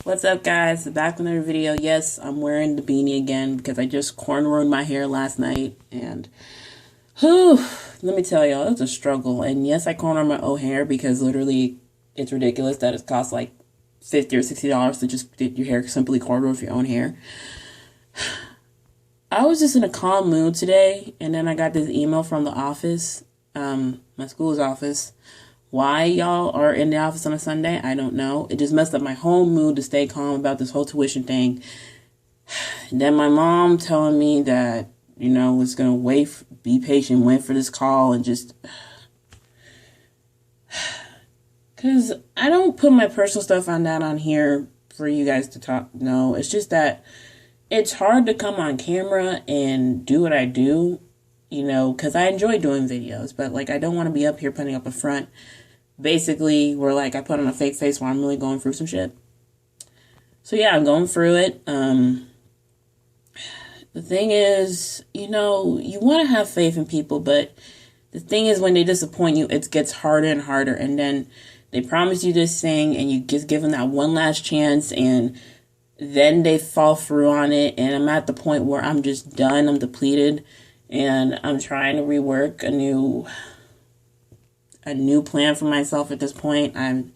What's up, guys? Back with another video. Yes, I'm wearing the beanie again because I just cornrowed my hair last night, and whew, let me tell y'all, it's a struggle. And yes, I cornrow my own hair because literally it's ridiculous that it costs like $50 or $60 to just get your hair simply cornrow with your own hair. I was just in a calm mood today, and then I got this email from the office, my school's office. Why y'all are in the office on a Sunday, I don't know. It just messed up my whole mood to stay calm about this whole tuition thing. Then my mom telling me that, was going to wait, be patient, wait for this call, and just... Because I don't put my personal stuff on here for you guys to talk. No, it's just that it's hard to come on camera and do what I do, because I enjoy doing videos. But, I don't want to be up here putting up a front. Basically, where, I put on a fake face while I'm really going through some shit. So, yeah, I'm going through it. The thing is, you want to have faith in people, but the thing is when they disappoint you, it gets harder and harder. And then they promise you this thing, and you just give them that one last chance, and then they fall through on it. And I'm at the point where I'm just done. I'm depleted, and I'm trying to rework a new plan for myself at this point. I'm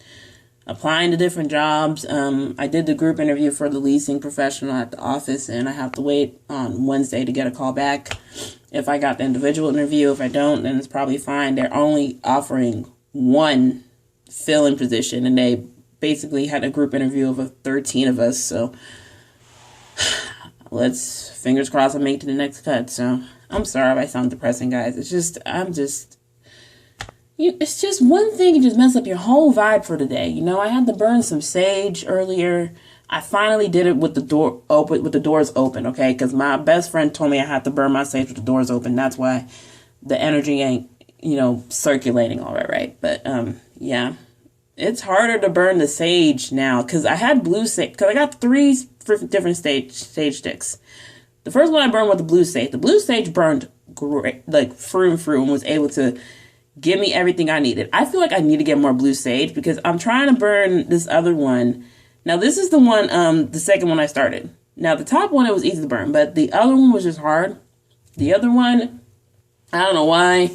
applying to different jobs. I did the group interview for the leasing professional at the office, and I have to wait on Wednesday to get a call back. If I got the individual interview, if I don't, then it's probably fine. They're only offering one fill-in position, and they basically had a group interview of 13 of us, so let's, fingers crossed, I make it to the next cut. So I'm sorry if I sound depressing, guys. It's just one thing can just mess up your whole vibe for the day. I had to burn some sage earlier. I finally did it with the door open, with the doors open, okay? Because my best friend told me I had to burn my sage with the doors open. That's why the energy ain't, circulating all right. But, yeah. It's harder to burn the sage now because I had blue sage, because I got 3 different sage sticks. The first one I burned with the blue sage. The blue sage burned great, through and through, and was able to give me everything I needed. I feel like I need to get more blue sage because I'm trying to burn this other one. Now, this is the one, the second one I started. Now, the top one, it was easy to burn, but the other one was just hard. The other one, I don't know why,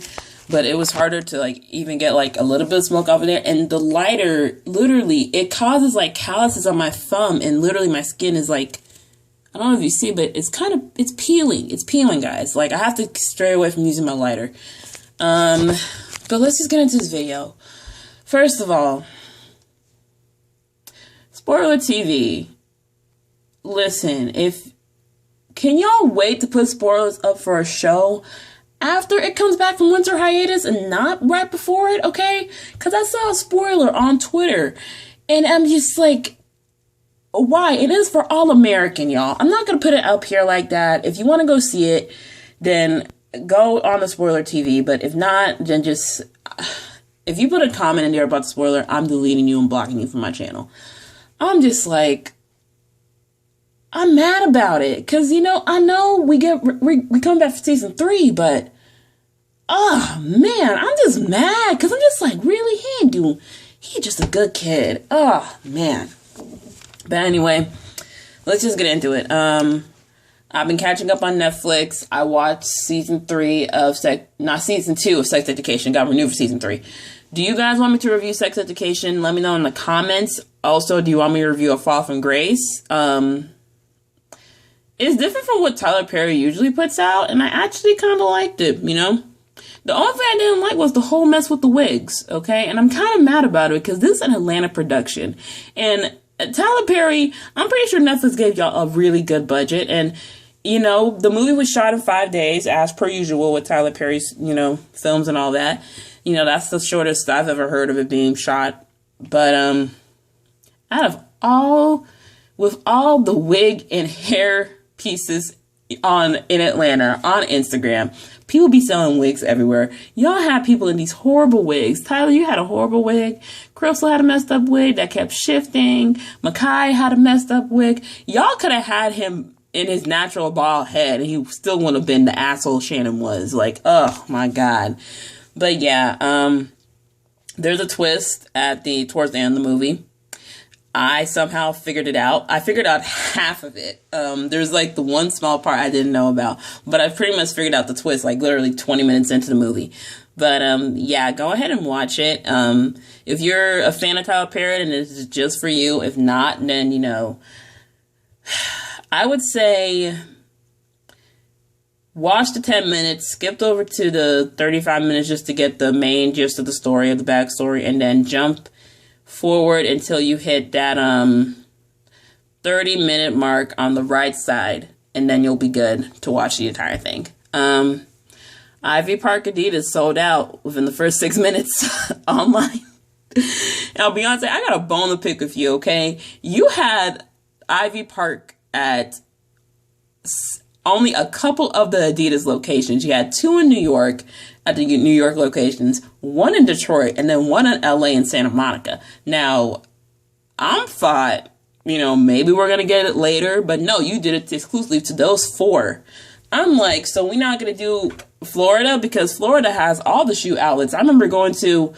but it was harder to, even get, a little bit of smoke off of there. And the lighter, literally, it causes, calluses on my thumb, and literally my skin is, I don't know if you see, but it's it's peeling. It's peeling, guys. I have to stray away from using my lighter. But let's just get into this video. First of all, Spoiler TV. Listen, can y'all wait to put spoilers up for a show after it comes back from winter hiatus and not right before it, okay? Because I saw a spoiler on Twitter, and I'm just why? It is for all American, y'all. I'm not going to put it up here like that. If you want to go see it, then go on the Spoiler TV, but if not, then just, if you put a comment in there about the spoiler, I'm deleting you and blocking you from my channel. I'm just I'm mad about it, because, I know we come back for season 3, but, oh, man, I'm just mad, because I'm just really, he just a good kid. Oh, man. But anyway, let's just get into it. I've been catching up on Netflix. I watched season 2 of Sex Education. Got renewed for season 3. Do you guys want me to review Sex Education? Let me know in the comments. Also, do you want me to review A Fall from Grace? It's different from what Tyler Perry usually puts out, and I actually kind of liked it, The only thing I didn't like was the whole mess with the wigs, okay? And I'm kind of mad about it because this is an Atlanta production. And Tyler Perry, I'm pretty sure Netflix gave y'all a really good budget, and the movie was shot in 5 days, as per usual with Tyler Perry's, films and all that. That's the shortest I've ever heard of it being shot. But, with all the wig and hair pieces in Atlanta, on Instagram, people be selling wigs everywhere. Y'all have people in these horrible wigs. Tyler, you had a horrible wig. Crystal had a messed up wig that kept shifting. Makai had a messed up wig. Y'all could have had him in his natural bald head, and he still wouldn't have been the asshole Shannon was. Oh my God. But yeah, there's a twist towards the end of the movie. I somehow figured it out. I figured out half of it. There's like the one small part I didn't know about, but I pretty much figured out the twist like literally 20 minutes into the movie. But yeah, go ahead and watch it. If you're a fan of Tyler Perry and it's just for you, if not, then you know, I would say watch the 10 minutes, skipped over to the 35 minutes just to get the main gist of the story, of the backstory, and then jump forward until you hit that 30-minute mark on the right side, and then you'll be good to watch the entire thing. Ivy Park Adidas sold out within the first 6 minutes online. Now, Beyonce, I got a bone to pick with you, okay? You had Ivy Park at only a couple of the Adidas locations. You had 2 in New York at the New York locations, 1 in Detroit, and then 1 in LA and Santa Monica. Now, I thought, you know, maybe we're going to get it later, but no, you did it exclusively to those 4. I'm like, so we're not going to do Florida? Because Florida has all the shoe outlets. I remember going to,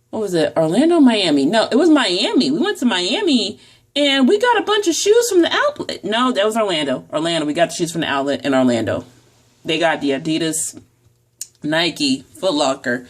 what was it, Orlando, Miami? No, it was Miami. We went to Miami, and we got a bunch of shoes from the outlet. No, that was Orlando. Orlando, we got the shoes from the outlet in Orlando. They got the Adidas, Nike, Foot Locker.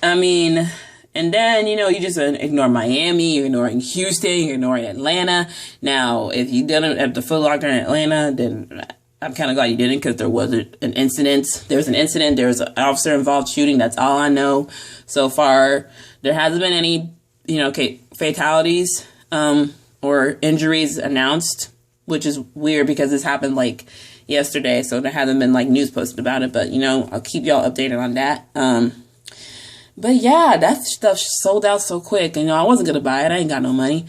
I mean, and then, you know, you just ignore Miami, you're ignoring Houston, you're ignoring Atlanta. Now, if you didn't at the Foot Locker in Atlanta, then I'm kind of glad you didn't, because there was an incident. There was an incident. There was an officer-involved shooting. That's all I know so far. There hasn't been any, you know, fatalities or injuries announced, which is weird because this happened like yesterday, so there hasn't been like news posted about it. But you know, I'll keep y'all updated on that. But yeah, that stuff sold out so quick. You know, I wasn't gonna buy it. I ain't got no money.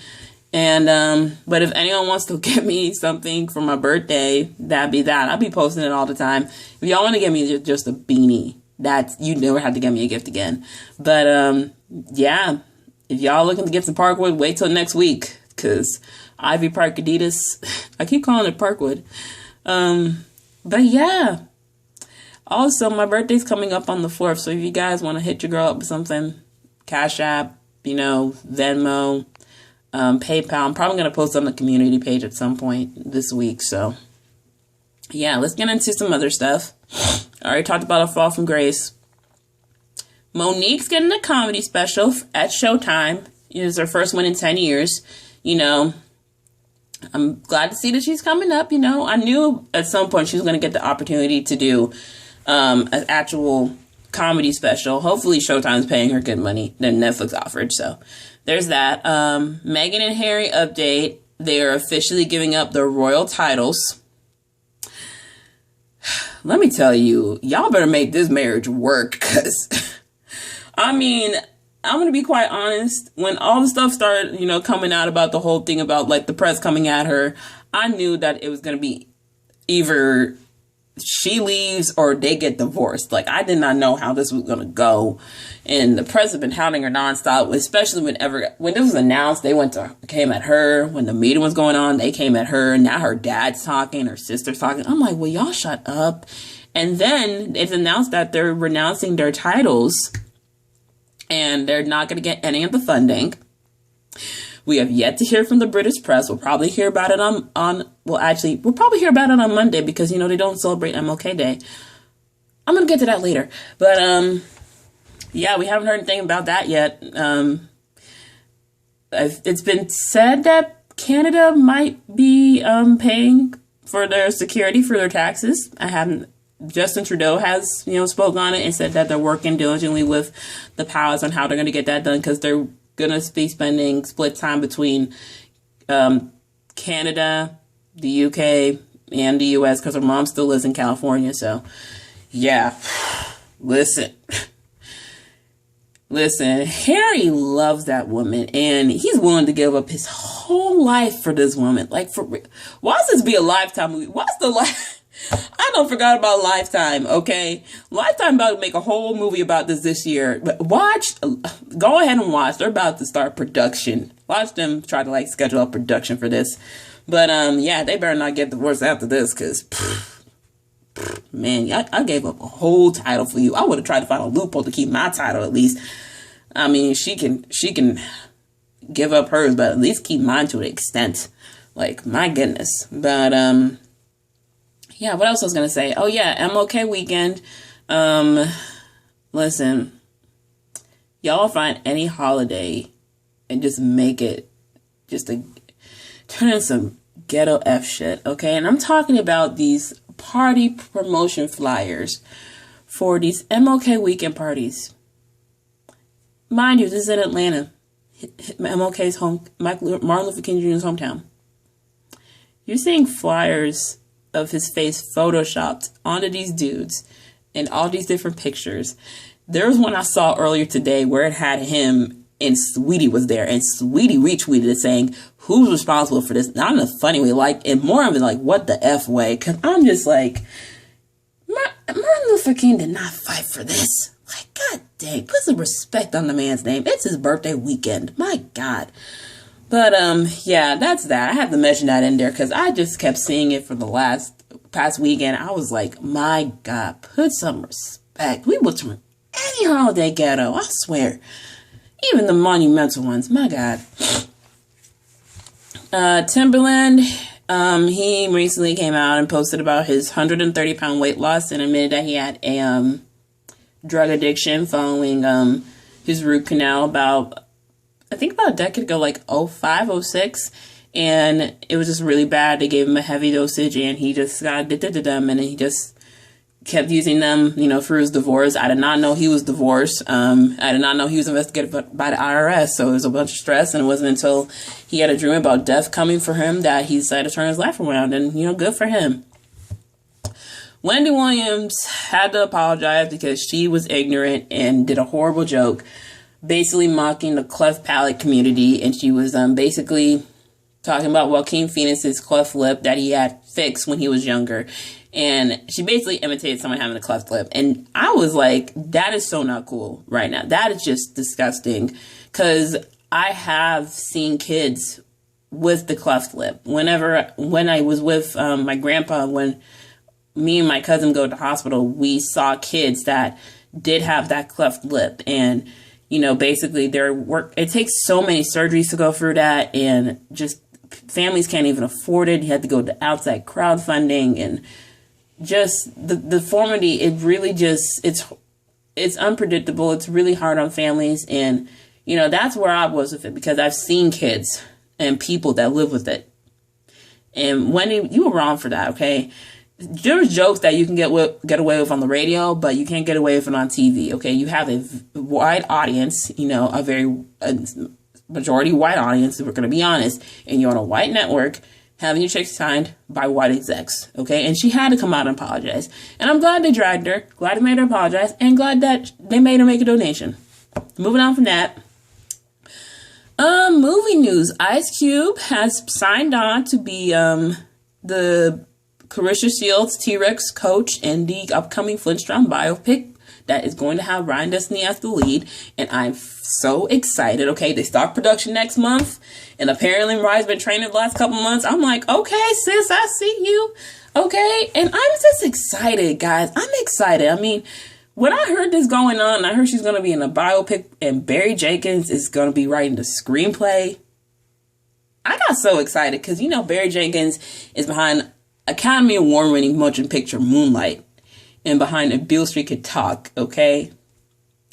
And but if anyone wants to get me something for my birthday, that'd be that. I'll be posting it all the time. If y'all want to get me just a beanie, that's, you never have to get me a gift again. But yeah, if y'all looking to get some Parkwood, wait till next week, because Ivy Park Adidas, I keep calling it Parkwood. But yeah, also my birthday's coming up on the 4th, so if you guys want to hit your girl up with something, Cash App, you know, Venmo, PayPal. I'm probably going to post on the community page at some point this week. So yeah, let's get into some other stuff. I already talked about A Fall from Grace. Monique's getting a comedy special at Showtime. It is her first one in 10 years. You know, I'm glad to see that she's coming up. You know, I knew at some point she was going to get the opportunity to do an actual comedy special. Hopefully Showtime's paying her good money than Netflix offered. So there's that. Meghan and Harry update. They are officially giving up their royal titles. Let me tell you, y'all better make this marriage work, because I mean, I'm going to be quite honest. When all the stuff started, you know, coming out about the whole thing about like the press coming at her, I knew that it was going to be either she leaves or they get divorced. Like, I did not know how this was going to go. And the press have been hounding her nonstop, especially when it was announced, they came at her. When the meeting was going on, they came at her. Now her dad's talking, her sister's talking. I'm like, well, y'all shut up. And then it's announced that they're renouncing their titles and they're not going to get any of the funding. We have yet to hear from the British press. We'll probably hear about it we'll probably hear about it on Monday, because, you know, they don't celebrate MLK Day. I'm going to get to that later. But, yeah, we haven't heard anything about that yet. It's been said that Canada might be paying for their security for their taxes. Justin Trudeau has, you know, spoke on it and said that they're working diligently with the powers on how they're going to get that done, because they're going to be spending split time between Canada, the UK, and the US, because her mom still lives in California. So, yeah, listen, Harry loves that woman, and he's willing to give up his whole life for this woman. Like, for real. Why does this be a Lifetime movie? What's the life? I don't forgot about Lifetime, okay? Lifetime about to make a whole movie about this year. But go ahead and watch. They're about to start production. Watch them try to, like, schedule a production for this. But, yeah, they better not get divorced after this, because, man, I gave up a whole title for you. I would have tried to find a loophole to keep my title, at least. I mean, she can give up hers, but at least keep mine to an extent. Like, my goodness. But, yeah, what else I was going to say? Oh, yeah, MLK weekend. Listen, y'all find any holiday and just make it just a turn in some ghetto F shit, okay? And I'm talking about these party promotion flyers for these MLK weekend parties. Mind you, this is in Atlanta. MLK's home, Martin Luther King Jr.'s hometown. You're seeing flyers of his face photoshopped onto these dudes and all these different pictures. There was one I saw earlier today where it had him and Sweetie was there, and Sweetie retweeted it saying, who's responsible for this? Not in a funny way, like, and more of it like, what the F way? Because I'm just like, Martin Luther King did not fight for this. Like, god dang, put some respect on the man's name. It's his birthday weekend. My god. But, yeah, that's that. I have to mention that in there because I just kept seeing it for the past weekend. I was like, my god, put some respect. We will turn any holiday ghetto, I swear. Even the monumental ones, my god. Timberland, he recently came out and posted about his 130-pound weight loss and admitted that he had a drug addiction following his root canal about a decade ago, like 05, 06, and it was just really bad. They gave him a heavy dosage, and he just got addicted to them, and he just kept using them, for his divorce. I did not know he was divorced. I did not know he was investigated by the IRS, so it was a bunch of stress, and it wasn't until he had a dream about death coming for him that he decided to turn his life around, and, good for him. Wendy Williams had to apologize because she was ignorant and did a horrible joke, basically mocking the cleft palate community, and she was basically talking about Joaquin Phoenix's cleft lip that he had fixed when he was younger, and she basically imitated someone having a cleft lip, and I was like, that is so not cool right now. That is just disgusting, because I have seen kids with the cleft lip. When I was with my grandpa, when me and my cousin go to the hospital, we saw kids that did have that cleft lip, and basically it takes so many surgeries to go through that, and just families can't even afford it. You have to go to outside crowdfunding, and just the deformity, it really just, it's unpredictable. It's really hard on families, and that's where I was with it, because I've seen kids and people that live with it. And Wendy, you were wrong for that, okay? There's jokes that you can get away with on the radio, but you can't get away with it on TV, okay? You have a wide audience, a majority white audience, if we're going to be honest, and you're on a white network having your checks signed by white execs, okay? And she had to come out and apologize. And I'm glad they dragged her, glad they made her apologize, and glad that they made her make a donation. Moving on from that. Movie news. Ice Cube has signed on to be the Carissa Shields T-Rex coach in the upcoming Flintstone biopic that is going to have Ryan Destiny as the lead, and I'm so excited. Okay, they start production next month, and apparently Ryan's been training the last couple months. I'm like, okay, sis, I see you. Okay, and I'm just excited, guys. I'm excited. I mean, when I heard this going on, I heard she's going to be in a biopic, and Barry Jenkins is going to be writing the screenplay. I got so excited because, Barry Jenkins is behind Academy Award-winning motion picture Moonlight, and behind If Beale Street Could Talk, okay?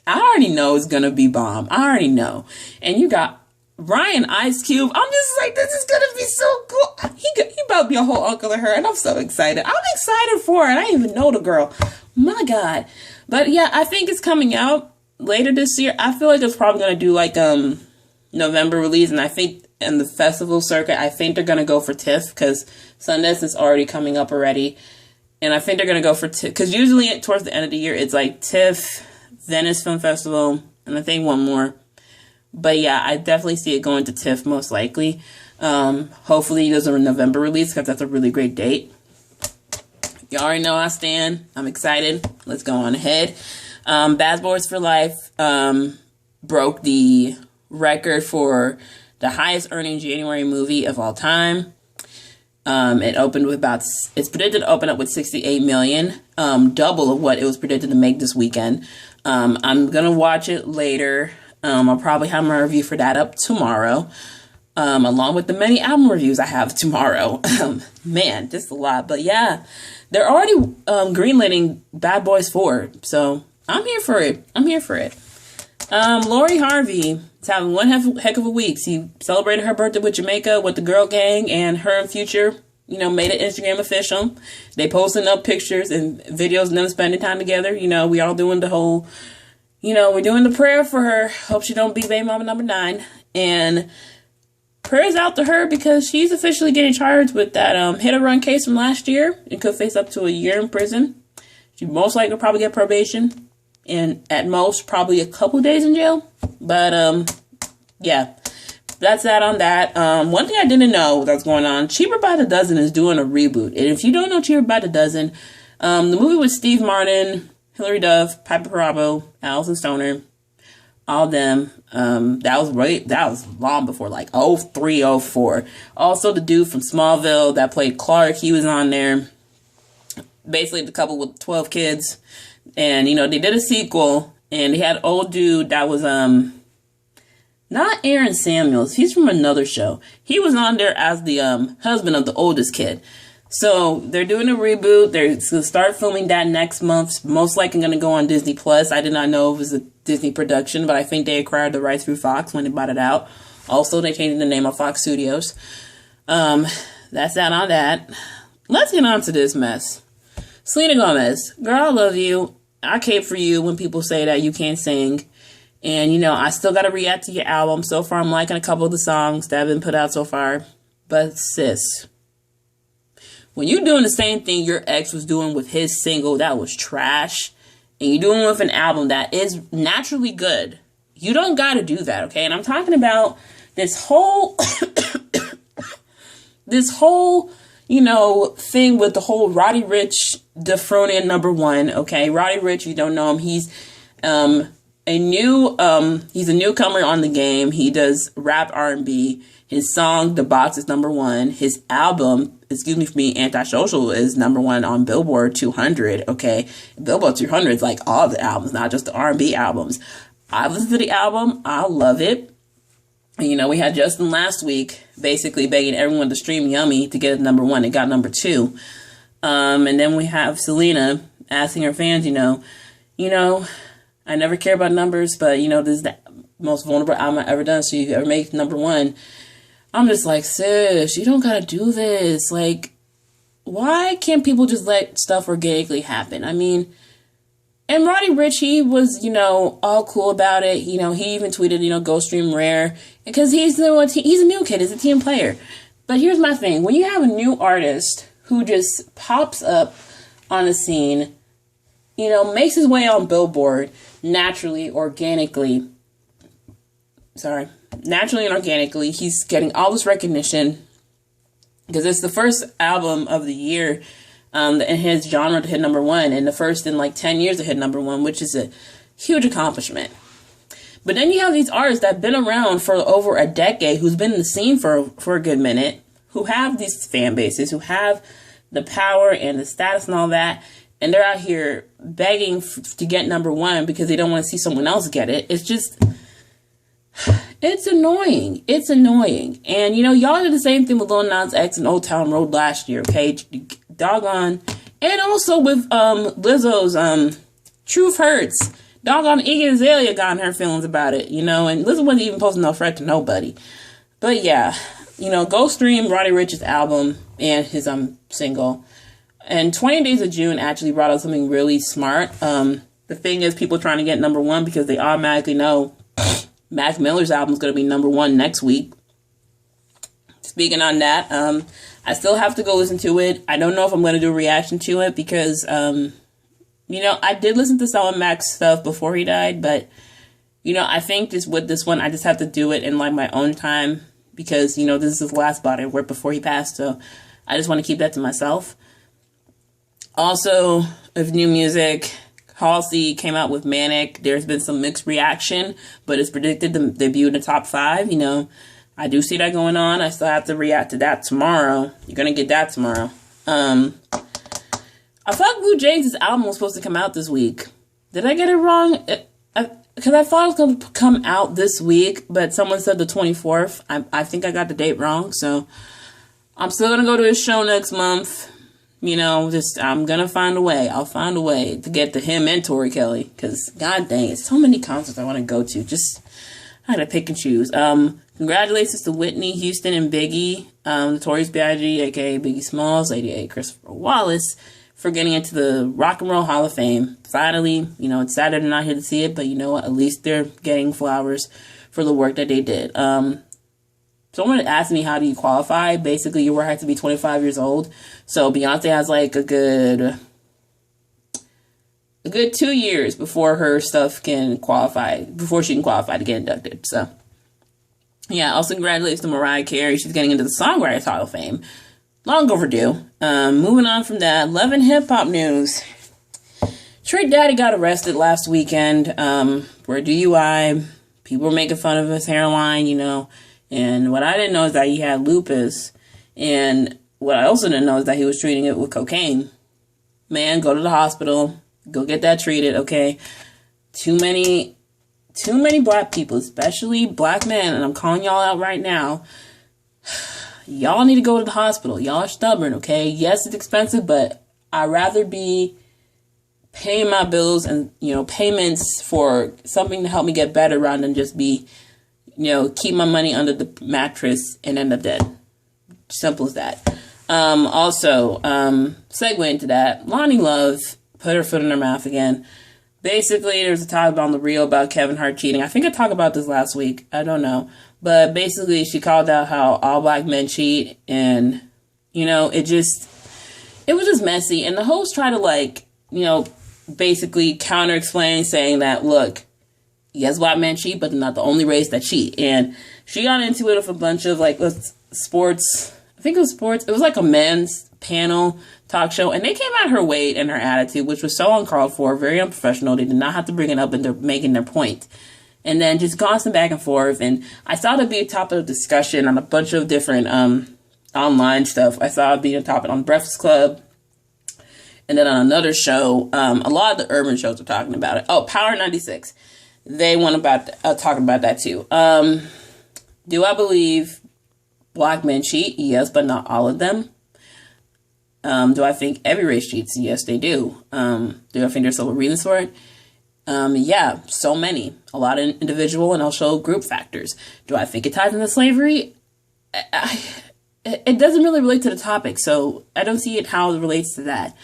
I already know it's gonna be bomb. I already know. And you got Ryan Ice Cube. I'm just like, this is gonna be so cool. He about to be a whole uncle of her, and I'm so excited. I'm excited for it. I didn't even know the girl. My God. But yeah, I think it's coming out later this year. I feel like it's probably gonna do like November release, and I think in the festival circuit, I think they're gonna go for TIFF because Sundance is already coming up already. And I think they're going to go for TIFF, because usually towards the end of the year, it's like TIFF, Venice Film Festival, and I think one more. But yeah, I definitely see it going to TIFF most likely. Hopefully there's a November release, because that's a really great date. You already know I stand. I'm excited. Let's go on ahead. Bad Boys for Life broke the record for the highest earning January movie of all time. It opened with it's predicted to open up with 68 million, double of what it was predicted to make this weekend. I'm going to watch it later. I'll probably have my review for that up tomorrow, along with the many album reviews I have tomorrow. Man, just a lot. But yeah, they're already greenlighting Bad Boys 4, so I'm here for it. Lori Harvey is having one heck of a week. She celebrated her birthday with Jamaica with the girl gang, and her and Future, made it Instagram official. They posting up pictures and videos of them spending time together. We all doing the whole, we're doing the prayer for her. Hope she don't be baby mama number 9. And prayers out to her because she's officially getting charged with that hit and run case from last year and could face up to a year in prison. She most likely will probably get probation and at most probably a couple days in jail. But yeah, that's that on that. One thing I didn't know that's going on, Cheaper by the Dozen is doing a reboot. And if you don't know Cheaper by the Dozen, the movie with Steve Martin, Hilary Duff, Piper Perabo, Allison Stoner, all them, that was long before, like 03, 04. Also the dude from Smallville that played Clark, he was on there. Basically the couple with 12 kids. And, they did a sequel, and they had an old dude that was, not Aaron Samuels. He's from another show. He was on there as the husband of the oldest kid. So they're doing a reboot. They're going to start filming that next month. Most likely going to go on Disney Plus. I did not know it was a Disney production, but I think they acquired the rights through Fox when they bought it out. Also, they changed the name of Fox Studios. That's that on that. Let's get on to this mess. Selena Gomez, girl, I love you. I cape for you when people say that you can't sing. And, I still got to react to your album. So far, I'm liking a couple of the songs that have been put out so far. But, sis, when you're doing the same thing your ex was doing with his single that was trash, and you're doing it with an album that is naturally good, you don't got to do that, okay? And I'm talking about this whole, thing with the whole Roddy Ricch dethroning number 1, okay? Roddy Ricch, you don't know him, he's he's a newcomer on the game. He does rap R&B. His song, The Box, is number 1. His album, Antisocial, is number 1 on Billboard 200, okay? Billboard 200 is like all the albums, not just the R&B albums. I listened to the album. I love it. And, we had Justin last week basically begging everyone to stream Yummy to get it number 1. It got number 2. And then we have Selena asking her fans, I never care about numbers, but, this is the most vulnerable album I've ever done, so you ever make number 1. I'm just like, sis, you don't gotta do this. Like, why can't people just let stuff organically happen? I mean, and Roddy Ricch, he was, all cool about it. He even tweeted, go stream Rare. Because he's a new kid, he's a team player. But here's my thing. When you have a new artist who just pops up on the scene, makes his way on Billboard naturally and organically, he's getting all this recognition because it's the first album of the year in his genre to hit number 1, and the first in like 10 years to hit number 1, which is a huge accomplishment. But then you have these artists that have been around for over a decade, who's been in the scene for a good minute, who have these fan bases, who have the power and the status and all that, and they're out here begging to get number 1 because they don't want to see someone else get it. It's just, it's annoying. It's annoying. And, y'all did the same thing with Lil Nas X and Old Town Road last year, okay? Doggone. And also with Lizzo's Truth Hurts. Doggone Iggy Azalea got in her feelings about it, and Lizzo wasn't even posting no threat to nobody. But yeah, go stream Roddy Ricch's album and his single. And 20 Days of June actually brought up something really smart. The thing is, people trying to get number 1 because they automatically know Mac Miller's album is going to be number 1 next week. Speaking on that, I still have to go listen to it. I don't know if I'm going to do a reaction to it because, I did listen to some of Mac's stuff before he died, but, I think with this one, I just have to do it in like my own time because, this is his last body of work before he passed, so I just want to keep that to myself. Also, of new music, Halsey came out with Manic. There's been some mixed reaction, but it's predicted to debut in the top 5. I do see that going on. I still have to react to that tomorrow. You're going to get that tomorrow. I thought Blue Jays' album was supposed to come out this week. Did I get it wrong? because I thought it was going to come out this week, but someone said the 24th. I think I got the date wrong, so I'm still going to go to his show next month. You know, just, I'm going to find a way. I'll find a way to get to him and Tori Kelly, because, god dang, it's so many concerts I want to go to. Just, I had to pick and choose. Congratulations to Whitney Houston and Biggie, Notorious B.I.G., a.k.a. Biggie Smalls, Lady A. Christopher Wallace, for getting into the Rock and Roll Hall of Fame. Finally, you know, it's sad they're not here to see it, but you know what? At least they're getting flowers for the work that they did. Someone asked me, how do you qualify? Basically, you have to be 25 years old. So Beyonce has like a good 2 years before her stuff can qualify, before she can qualify to get inducted. So, yeah, also congratulations to Mariah Carey. She's getting into the Songwriters Hall of Fame. Long overdue. Moving on from that, Love and Hip Hop news. Trick Daddy got arrested last weekend for a DUI. People were making fun of his hairline, you know. And what I didn't know is that he had lupus. And what I also didn't know is that he was treating it with cocaine. Man, go to the hospital. Go get that treated, okay? Too many black people, especially black men, and I'm calling y'all out right now. Y'all need to go to the hospital. Y'all are stubborn, okay? Yes, it's expensive, but I'd rather be paying my bills and, you know, payments for something to help me get better rather than just be, you know, keep my money under the mattress and end up dead. Simple as that. Also, segue into that, Lonnie Love put her foot in her mouth again. Basically, there's a talk on The Real about Kevin Hart cheating. I think I talked about this last week. I don't know. But basically, she called out how all black men cheat. And, you know, it was just messy. And the host tried to, like, you know, basically counter-explain, saying that, look, yes, black men cheat, but they're not the only race that cheat. And she got into it with a bunch of, like, sports. I think it was sports. It was like a men's panel talk show. And they came at her weight and her attitude, which was so uncalled for, very unprofessional. They did not have to bring it up, and they're making their point. And then just constant back and forth. And I saw it be a topic of discussion on a bunch of different online stuff. I saw it being a topic on Breakfast Club. And then on another show, a lot of the urban shows are talking about it. Oh, Power 96. They want about talking about that too. Do I believe black men cheat? Yes, but not all of them. Do I think every race cheats? Yes, they do. Do I think there's several reasons for it? Yeah, so many. A lot of individual and also group factors. Do I think it ties into slavery? It doesn't really relate to the topic, so I don't see how it relates to that.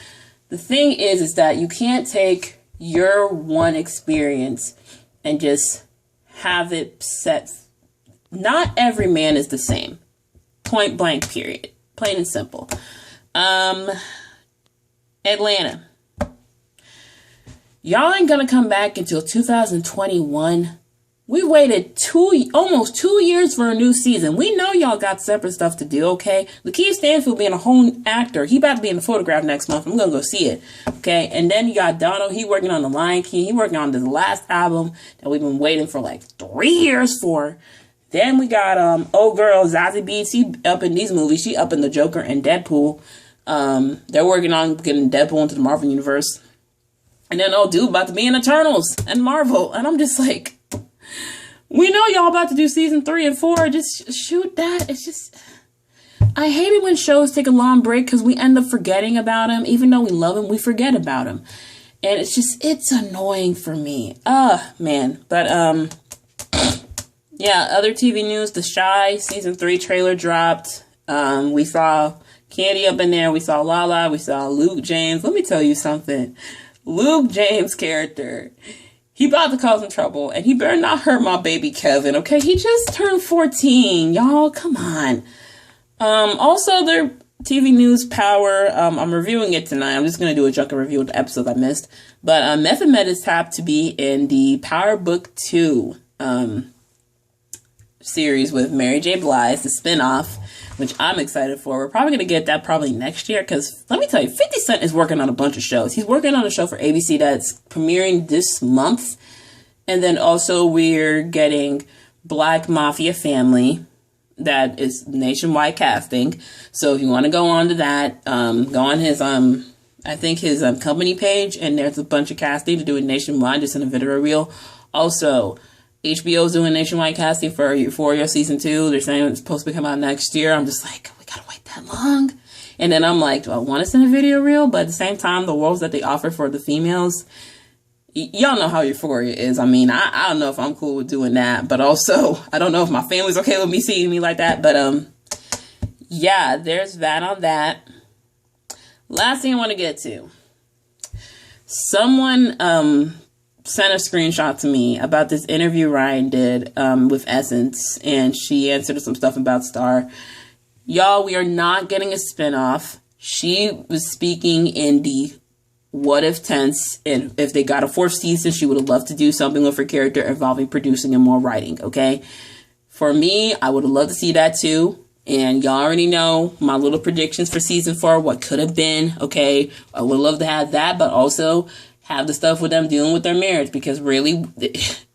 The thing is that you can't take your one experience and just have it set. Not every man is the same. Point blank, period. Plain and simple. Atlanta. Y'all ain't gonna come back until 2021. We waited almost 2 years for a new season. We know y'all got separate stuff to do, okay? Lakeith Stanfield being a whole actor. He about to be in the Photograph next month. I'm gonna go see it, okay? And then you got Donald. He working on The Lion King. He working on the last album that we've been waiting for like 3 years for. Then we got old girl Zazie Beetz. She up in these movies. She up in The Joker and Deadpool. They're working on getting Deadpool into the Marvel Universe. And then old dude about to be in Eternals and Marvel. And I'm just like, we know y'all about to do season 3 and 4. Just shoot that. It's just, I hate it when shows take a long break because we end up forgetting about them. Even though we love them, we forget about them. And it's annoying for me. Man. But, yeah, other TV news, The Chi season 3 trailer dropped. We saw Candy up in there. We saw Lala. We saw Luke James. Let me tell you something. Luke James' character, he about to cause some trouble, and he better not hurt my baby Kevin, okay? He just turned 14, y'all. Come on. Also, their TV news Power. I'm reviewing it tonight. I'm just going to do a junket review of the episodes I missed. But Method Man is tapped to be in the Power Book 2 series with Mary J. Blige, the spinoff, which I'm excited for. We're probably going to get that probably next year because, let me tell you, 50 Cent is working on a bunch of shows. He's working on a show for ABC that's premiering this month. And then also we're getting Black Mafia Family that is nationwide casting. So if you want to go on to that, go on his, I think his company page, and there's a bunch of casting to do it nationwide, just in a video reel. Also, HBO's doing nationwide casting for Euphoria season 2. They're saying it's supposed to come out next year. I'm just like, we gotta wait that long. And then I'm like, do I want to send a video reel? But at the same time, the roles that they offer for the females, y'all know how Euphoria is. I mean, I don't know if I'm cool with doing that, but also I don't know if my family's okay with me seeing me like that. But yeah, there's that on that. Last thing I want to get to. Someone sent a screenshot to me about this interview Ryan did with Essence, and she answered some stuff about Star. Y'all, we are not getting a spinoff. She was speaking in the what if tense, and if they got a 4th season, she would have loved to do something with her character involving producing and more writing, okay? For me, I would have loved to see that too. And y'all already know my little predictions for season 4, what could have been, okay? I would love to have that, but also have the stuff with them dealing with their marriage, because really,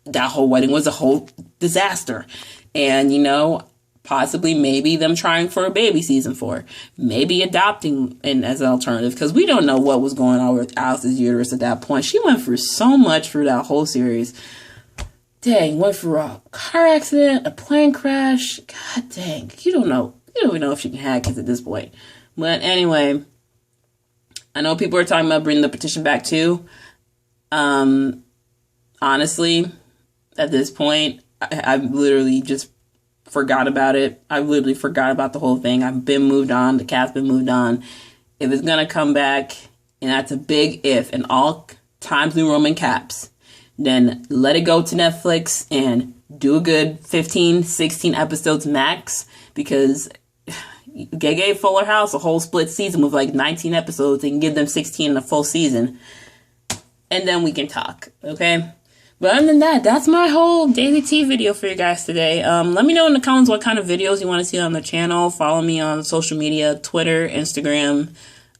that whole wedding was a whole disaster. And, you know, possibly maybe them trying for a baby season 4. Maybe adopting as an alternative, because we don't know what was going on with Alice's uterus at that point. She went through so much through that whole series. Dang, went through a car accident, a plane crash. God dang, you don't know. You don't even know if she can have kids at this point. But anyway, I know people are talking about bringing the petition back too. Honestly, at this point, I've literally just forgot about it. I literally forgot about the whole thing. I've been moved on. The cat's been moved on. If it's going to come back, and that's a big if, in all Times New Roman caps, then let it go to Netflix and do a good 15, 16 episodes max, because gave Fuller House a whole split season with like 19 episodes. They can give them 16 in a full season, and then we can talk, okay? But other than that, that's my whole daily tea video for you guys today. Let me know in the comments what kind of videos you want to see on the channel. Follow me on social media, Twitter, Instagram.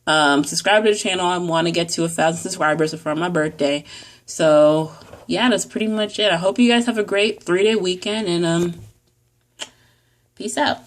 Subscribe to the channel. I want to get to 1,000 subscribers before my birthday. So, yeah, that's pretty much it. I hope you guys have a great 3-day weekend, and peace out.